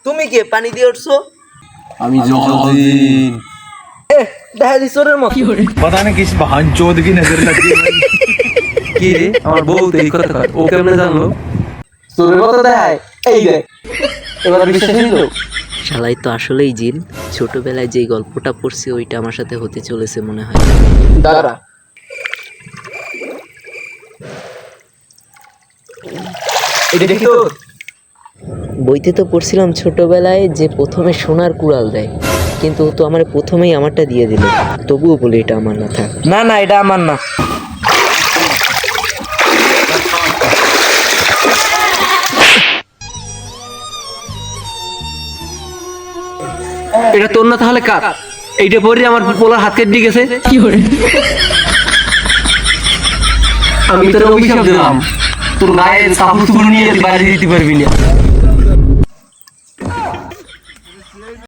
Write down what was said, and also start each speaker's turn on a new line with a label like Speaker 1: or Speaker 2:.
Speaker 1: তুমি কে পানি দিয়ে উঠছো?
Speaker 2: আমি জলদিন
Speaker 1: দেখা দিস ওরের মতো।
Speaker 2: पता नहीं किस बहनचोद की नजर लग गई
Speaker 1: কি রে আমার বউ তো এই কথা কয়, ও কেমনে জানলো? তোরের মতো দেখায়, এই দেখ এবার বিশ্বাস হইলো।
Speaker 3: শালাই তো আসলেই জিন। ছোটবেলায় যেই গল্পটা পড়ছি ওইটা আমার সাথে হতে চলেছে মনে হয়।
Speaker 1: দাঁড়া, এটা দেখি তো।
Speaker 3: বইতে তো পড়ছিলাম ছোটবেলায় যে প্রথমে সোনার কুড়াল দেয়, কিন্তু ও তো আমার প্রথমেই আমারটা দিয়ে দিল। তবুও বলি এটা আমার না, থাক।
Speaker 1: না না, এটা আমার না।
Speaker 4: এটা তোর না তাহলে কার? এইটা পরে আমার পোলার হাত কেটে গেছে। কি করে? আমি তোর অভিশাপ দিলাম, তোর গায়ের কাপড় চোপড় নিয়ে বাড়ি দিতে পারবি না।